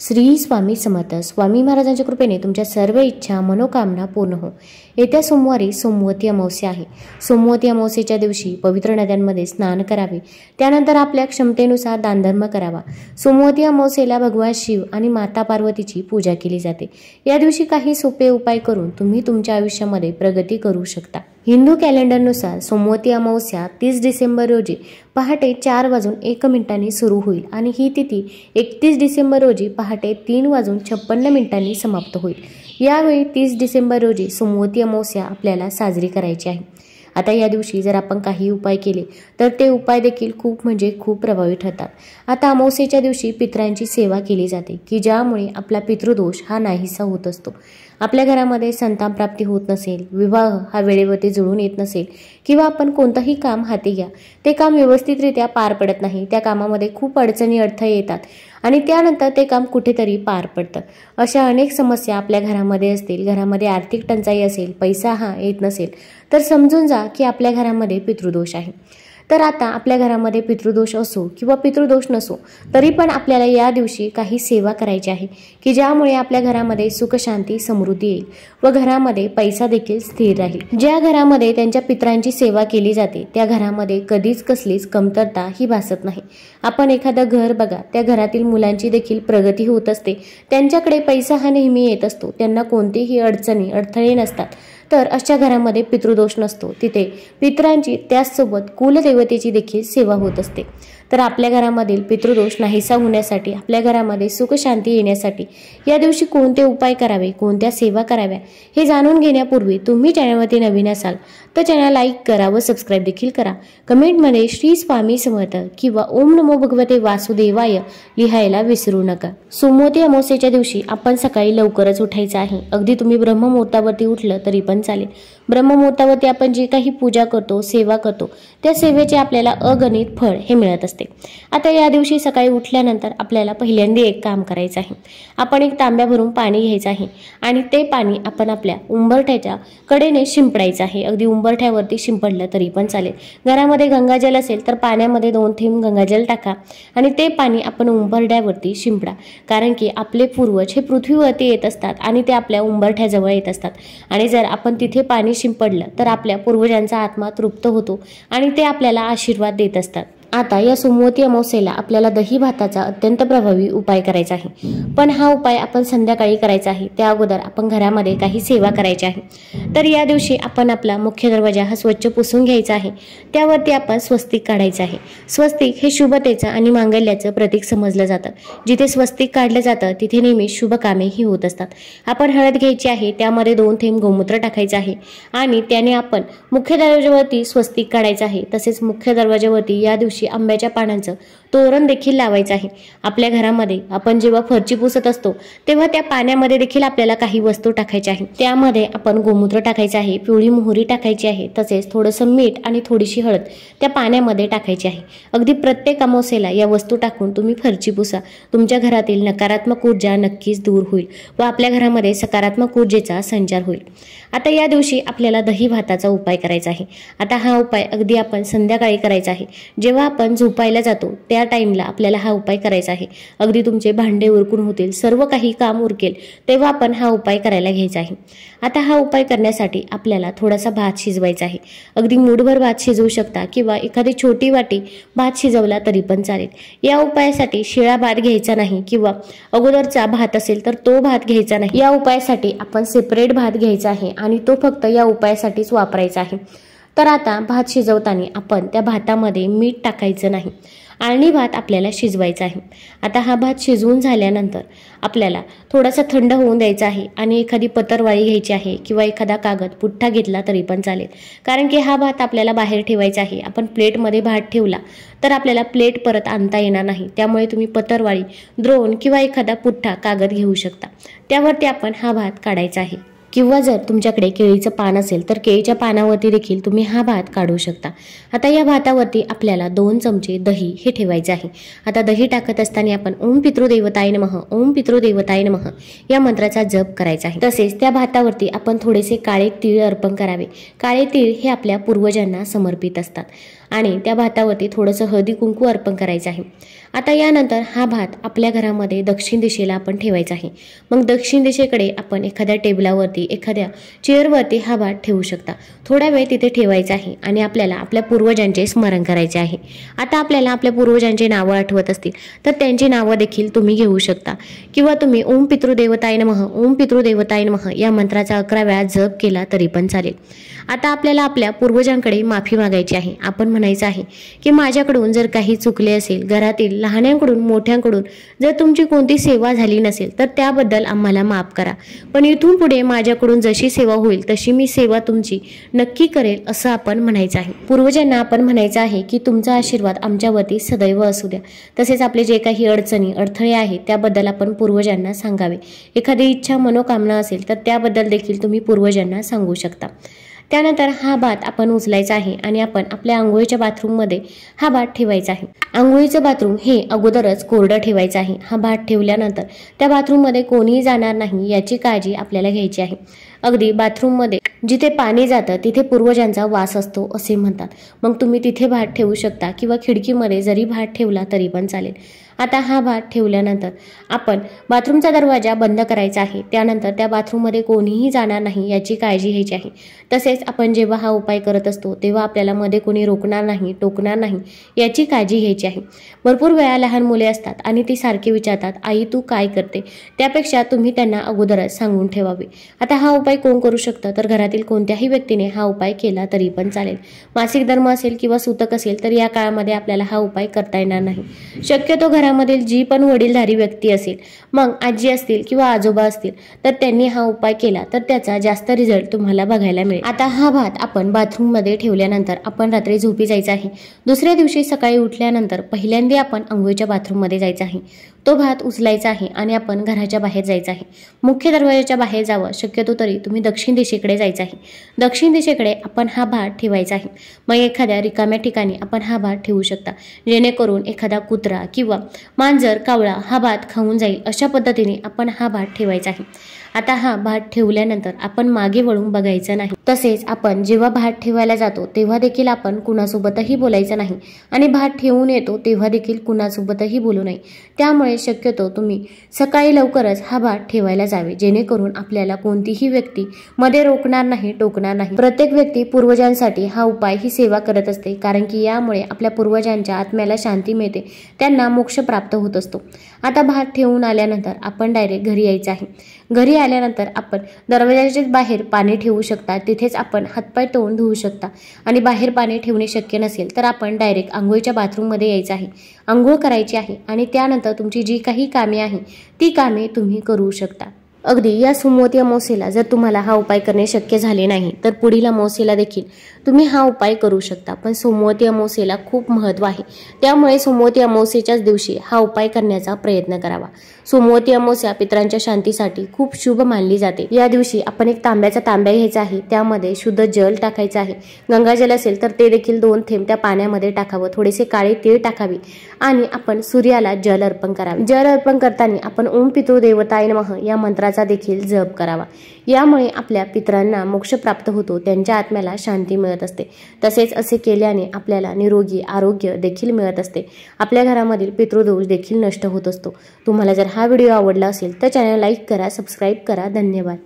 श्री स्वामी समर्थ. स्वामी महाराजांच्या कृपेने तुमच्या सर्व इच्छा मनोकामना पूर्ण हो. येत्या सोमवारी सोमवती अमावस्या आहे. सोमवती अमावस्येच्या दिवशी पवित्र नद्यांमध्ये स्नान करावे. त्यानंतर आपल्या क्षमतेनुसार दानधर्म करावा. सोमवती अमावस्येला भगवान शिव आणि माता पार्वतीची पूजा केली जाते. या दिवशी काही सोपे उपाय करून तुम्ही तुमच्या आयुष्यामध्ये प्रगती करू शकता. हिंदू कॅलेंडरनुसार सोमवती अमावस्या 30 डिसेंबर रोजी पहाटे 4:01 सुरू होईल आणि ही तिथी 31 डिसेंबर रोजी पहाटे 3:56 समाप्त होईल. यावेळी 30 डिसेंबर रोजी सोमवती अमावस्या आपल्याला साजरी करायची आहे. आता या दिवशी जर आपण काही उपाय केले तर ते उपाय देखील खूप प्रभावी ठरतात. आता अमावस्येच्या दिवशी पितरांची सेवा केली जाते की ज्यामुळे आपला पितृदोष हा नाहीसा होत असतो. आपल्या घरामध्ये संतान प्राप्ती होत नसेल, विवाह हा वेळेवरती जुळून येत नसेल किंवा आपण कोणतंही काम हाती घ्या ते काम व्यवस्थितरित्या पार पडत नाही, त्या कामामध्ये खूप अडचणी अडथळे येतात आणि त्यानंतर ते काम कुठेतरी पार पडतं. अशा अनेक समस्या आपल्या घरामध्ये असतील, घरामध्ये आर्थिक टंचाई असेल, पैसा हा येत नसेल तर समजून जा की आपल्या घरामध्ये पितृदोष आहे. तर आता आपल्या घरामध्ये पितृदोष असो किंवा पितृदोष नसो तरी पण आपल्याला या दिवशी काही सेवा करायची आहे की ज्यामुळे आपल्या घरामध्ये सुख शांती समृद्धी येईल व घरामध्ये पैसा देखील स्थिर राहील. ज्या घरामध्ये त्यांच्या पितरांची सेवा केली जाते त्या घरामध्ये कधीच कसलीच कमतरता ही भासत नाही. आपण एखादं घर बघा, त्या घरातील मुलांची देखील प्रगती होत असते, त्यांच्याकडे पैसा हा नेहमी येत असतो, त्यांना कोणतीही अडचणी अडथळे नसतात. तर अशा घरामध्ये पितृदोष नसतो, तिथे पितरांची त्याचसोबत कुलदेवतेची देखील सेवा होत असते. तर आपल्या घरामधील पितृदोष नाहीसा होण्यासाठी, आपल्या घरामध्ये सुख शांती येण्यासाठी या दिवशी कोणते उपाय करावे, कोणत्या सेवा कराव्या हे जाणून घेण्यापूर्वी तुम्ही चॅनलवरती नवीन असाल तर चॅनल लाईक करा व सबस्क्राईब देखील करा. कमेंटमध्ये श्री स्वामी समर्थ किंवा ओम नमो भगवते वासुदेवाय लिहायला विसरू नका. सोमवती अमावस्येच्या दिवशी आपण सकाळी लवकरच उठायचं आहे. अगदी तुम्ही ब्रह्ममुहूर्तावरती उठलं तरी पण चालेल. ब्रह्ममुहूर्तावरती आपण जे काही पूजा करतो, सेवा करतो त्या सेवेचे आपल्याला अगणित फळ हे मिळत असते. आता या दिवशी सकाळी उठल्यानंतर आपल्याला पहिल्यांदा एक काम करायचं आहे. आपण एक तांब्या भरून पाणी घ्यायचं आहे आणि ते पाणी आपण आपल्या उंबरठ्याच्या कडेने शिंपडायचं आहे. अगदी उंबरठ्यावरती शिंपडलं तरी पण चालेल. घरामध्ये गंगाजल असेल तर पाण्यामध्ये 2 थेंब गंगाजल टाका आणि ते पाणी आपण उंबरठ्यावरती शिंपडा. कारण की आपले पूर्वज हे पृथ्वीवरती येत असतात आणि ते आपल्या उंबरठ्याजवळ येत असतात आणि जर आपण तिथे पाणी शिंपडलं तर आपल्या पूर्वजांचा आत्मा तृप्त होतो आणि ते आपल्याला आशीर्वाद देत असतात. आता या सोमवती अमावस्येला आपल्याला दही भाताचा अत्यंत प्रभावी उपाय करायचा आहे. पण हा उपाय आपण संध्याकाळी करायचा आहे. त्या अगोदर आपण घरामध्ये काही सेवा करायची आहे. तर या दिवशी आपण आपला मुख्य दरवाजा हा स्वच्छ पुसून घ्यायचा आहे. त्यावरती आपण स्वस्तिक काढायचं आहे. स्वस्तिक हे शुभतेचं आणि मांगल्याचं प्रतीक समजलं जातं. जिथे स्वस्तिक काढलं जातं तिथे नेहमी शुभ कामेही होत असतात. आपण हळद घ्यायची आहे, त्यामध्ये 2 थेंब गोमूत्र टाकायचं आहे आणि त्याने आपण मुख्य दरवाजावरती स्वस्तिक काढायचं आहे. तसेच मुख्य दरवाजावरती या दिवशी आंब्याच्या पानांचं तोरण देखील लावायचं आहे. आपल्या घरामध्ये आपण जेव्हा फरची पुसत असतो तेव्हा त्या पाण्यामध्ये देखील आपल्याला काही वस्तू टाकायच्या आहे. त्यामध्ये आपण गोमूत्र टाकायचं आहे, पिवळी मोहरी टाकायची आहे, तसेच थोडंसं मीठ आणि थोडीशी हळद त्या पाण्यामध्ये टाकायची आहे. अगदी प्रत्येक अमावस्येला या वस्तू टाकून तुम्ही फरची पुसा. तुमच्या घरातील नकारात्मक ऊर्जा नक्कीच दूर होईल व आपल्या घरामध्ये सकारात्मक ऊर्जेचा संचार होईल. आता या दिवशी आपल्याला दही भाताचा उपाय करायचा आहे. आता हा उपाय अगदी आपण संध्याकाळी करायचा आहे. जेव्हा आपण झोपायला जातो त्या टाइमला आपल्याला हा उपाय करायचा आहे. अगदी तुमचे भांडे उरकून होतील, सर्व काही काम उरकेल तेव्हा आपण हा उपाय करायला घ्यायचा आहे. आता हा उपाय करण्यासाठी आपल्याला थोडासा भात शिजवायचा आहे. अगदी मूठभर भात शिजवू शकता किंवा एखादी छोटी वाटी भात शिजवला तरी पण चालेल. या उपायासाठी शिळा भात घ्यायचा नाही किंवा अगोदरचा भात असेल तर तो भात घ्यायचा नाही. या उपायासाठी आपण सेपरेट भात घ्यायचा आहे आणि तो फक्त या उपायासाठीच वापरायचा आहे. तर आता भात शिजवताना आपण त्या भातामध्ये मीठ टाकायचं नाही. आळणी भात आपल्याला शिजवायचा आहे. आता हा भात शिजवून झाल्यानंतर आपल्याला थोडासा थंड होऊन द्यायचा आहे आणि एखादी पत्रवाळी घ्यायची आहे किंवा एखादा कागद पुठ्ठा घेतला तरी पण चालेल. कारण की हा भात आपल्याला बाहेर ठेवायचा आहे. आपण प्लेटमध्ये भात ठेवला तर आपल्याला प्लेट परत आणता येणार नाही. त्यामुळे तुम्ही पत्रवाळी, द्रोण किंवा एखादा पुठ्ठा कागद घेऊ शकता. त्यावरती आपण हा भात काढायचा आहे. किंवा जर तुमच्याकडे केळीचं पान असेल तर केळीच्या पानावरती देखील तुम्ही हा भात काढू शकता. आता या भातावरती आपल्याला 2 चमचे दही हे ठेवायचे आहे. आता दही टाकत असताना आपण ओम पितृदेवताय नमः, ओम पितृदेवताय नमः या मंत्राचा जप करायचा आहे. तसेच त्या भातावरती आपण थोडेसे काळे तीळ अर्पण करावे. काळे तीळ हे आपल्या पूर्वजांना समर्पित असतात आणि त्या भातावरती थोडंसं हळदी कुंकू अर्पण करायचं आहे आता यानंतर हा भात आपल्या घरामध्ये दक्षिण दिशेला आपण ठेवायचा आहे। मग दक्षिण दिशेकडे आपण एखाद्या टेबलावरती एखाद्या चेअरवरती हा भात ठेवू शकता। थोडा वेळ तिथे ठेवायचा आहे आणि आपल्याला आपल्या पूर्वजांचे स्मरण करायचे आहे। आता आपल्याला आपल्या पूर्वजांची नावं आठवत असतील तर त्यांची नावं देखील तुम्ही घेऊ शकता किंवा तुम्ही ओम पितृदेवताय नमः ओम पितृदेवताय नमः या मंत्राचा 11 वेळा जप केला तरी पण चालेल। आता आपल्याला आपल्या पूर्वजांकडे माफी मागायची आहे। आपण म्हणायचं आहे की माझ्याकडून जर काही चुकले असेल, घरातील लहान्यांकडून मोठ्यांकडून जर तुमची कोणती सेवा झाली नसेल तर त्याबद्दल आम्हाला माफ करा, पण इथून पुढे माझ्याकडून जशी सेवा होईल तशी मी सेवा तुमची नक्की करेल असं आपण म्हणायचं आहे। पूर्वजांना आपण म्हणायचं आहे की तुमचा आशीर्वाद आमच्यावरती सदैव असू द्या। तसेच आपले जे काही अडचणी अडथळे आहेत त्याबद्दल आपण पूर्वजांना सांगावे। एखादी इच्छा मनोकामना असेल तर त्याबद्दल देखील तुम्ही पूर्वजांना सांगू शकता। त्यानंतर हा भात आपण उचलायचा आहे आणि आपण आपल्या आंघोळीच्या बाथरूममध्ये हा भात ठेवायचा आहे। आंघोळीचं बाथरूम हे अगोदरच कोरडं ठेवायचं आहे। हा भात ठेवल्यानंतर त्या बाथरूममध्ये कोणीही जाणार नाही याची काळजी आपल्याला घ्यायची आहे। अगदी बाथरूममध्ये जिथे पाणी जातं तिथे पूर्वजांचा वास असतो असे म्हणतात। मग तुम्ही तिथे भात ठेवू शकता किंवा खिडकीमध्ये जरी भात ठेवला तरी पण चालेल। आता हा भात ठेवल्यानंतर आपण बाथरूमचा दरवाजा बंद करायचा आहे। त्यानंतर त्या बाथरूममध्ये कोणीही जाणार नाही याची काळजी घ्यायची आहे। तसेच आपण जेव्हा हा उपाय करत असतो तेव्हा आपल्याला मध्ये कोणी रोखणार नाही, टोकणार नाही याची काळजी घ्यायची आहे। भरपूर वेळा लहान मुले असतात आणि ती सारखी विचारतात, आई तू काय करते? त्यापेक्षा तुम्ही त्यांना अगोदरच सांगून ठेवावे। आता हा उपाय कोण करू शकतं तर घरातील कोणत्याही व्यक्तीने हा उपाय केला तरी पण चालेल। मासिक धर्म असेल किंवा सूतक असेल तर या काळामध्ये आपल्याला हा उपाय करता येणार नाही। शक्यतो घरामधील जी पण वडीलधारी व्यक्ती असेल, मग आजी असतील किंवा आजोबा असतील तर त्यांनी हा उपाय केला तर त्याचा जास्त रिझल्ट तुम्हाला बघायला मिळेल। आता हा भात आपण बाथरूममध्ये ठेवल्यानंतर आपण रात्री झोपी जायचं आहे। दुसऱ्या दिवशी सकाळी उठल्यानंतर पहिल्यांदा आपण अंघोळीच्या बाथरूममध्ये जायचं आहे। तो भात उचलायचा आहे आणि आपण घराच्या बाहेर जायचं आहे। मुख्य दरवाजाच्या बाहेर जावं, शक्यतो तरी तुम्ही दक्षिण दिशेकडे जायचं आहे। दक्षिण दिशेकडे आपण हा भात ठेवायचा आहे। मग एखाद्या रिकाम्या ठिकाणी आपण हा भात ठेवू शकता, जेणेकरून एखादा कुत्रा किंवा मांजर, कावळा हा भात खाऊन जाईल अशा पद्धतीने आपण हा भात ठेवायचा आहे। आता हा भात ठेवल्यानंतर आपण मागे वळून बघायचं नाही। तसेच आपण जेव्हा भात ठेवायला जातो तेव्हा देखील आपण कुणासोबतही बोलायचं नाही आणि भात ठेवून येतो तेव्हा देखील कुणासोबतही बोलू नये। त्यामुळे शक्यतो तुम्ही सकाळी लवकरच हा भात ठेवायला जावे, जेणेकरून आपल्याला कोणतीही व्यक्ती मध्ये रोखणार नाही, टोकणार नाही। प्रत्येक व्यक्ती पूर्वजांसाठी हा उपाय ही सेवा करत असते, कारण की यामुळे आपल्या पूर्वजांच्या आत्म्याला शांती मिळते, त्यांना मोक्ष प्राप्त होत असतो। आता भात ठेवून आल्यानंतर आपण डायरेक्ट घरी यायचं आहे। घरी आल्यानंतर आपण दरवाजाच्या बाहेर पाणी ठेवू शकता, तिथेच आपण हातपाय तोंड धुवू शकता आणि बाहेर पाणी ठेवणे शक्य नसेल तर आपण डायरेक्ट आंघोळीच्या बाथरूममध्ये यायचं आहे, आंघोळ करायची आहे आणि त्यानंतर तुमची जी काही कामे आहे ती कामे तुम्ही करू शकता। अगदी या सोमवती अमावस्येला जर तुम्हाला हा उपाय करणे शक्य झाले नाही तर पुढील अमावस्येला देखील तुम्ही हा उपाय करू शकता, पण सोमवती अमावस्येला खूप महत्त्व आहे, त्यामुळे सोमवती अमावस्येच्याच दिवशी हा उपाय करण्याचा प्रयत्न करावा। सोमवती अमावस्या पितरांच्या शांतीसाठी खूप शुभ मानली जाते। या दिवशी आपण एक तांब्याचा तांब्या घ्यायचा आहे, त्यामध्ये शुद्ध जल टाकायचं आहे। गंगाजल असेल तर ते देखील 2 थेंब त्या पाण्यामध्ये टाकावं, थोडेसे काळे तीळ टाकावे आणि आपण सूर्याला जल अर्पण करावे। जल अर्पण करताना आपण ओम पितृदेवताय नमः या मंत्राचा देखील जप करावा। यामुळे आपल्या पितरांना मोक्ष प्राप्त होतो, त्यांच्या आत्म्याला शांती मिळत असते। तसेच असे केल्याने आपल्याला निरोगी आरोग्य देखील मिळत असते, आपल्या घरामधील पितृदोष देखील नष्ट होत असतो। तुम्हाला जर हा व्हिडिओ आवडला असेल तर चॅनल लाईक करा, सबस्क्राईब करा। धन्यवाद।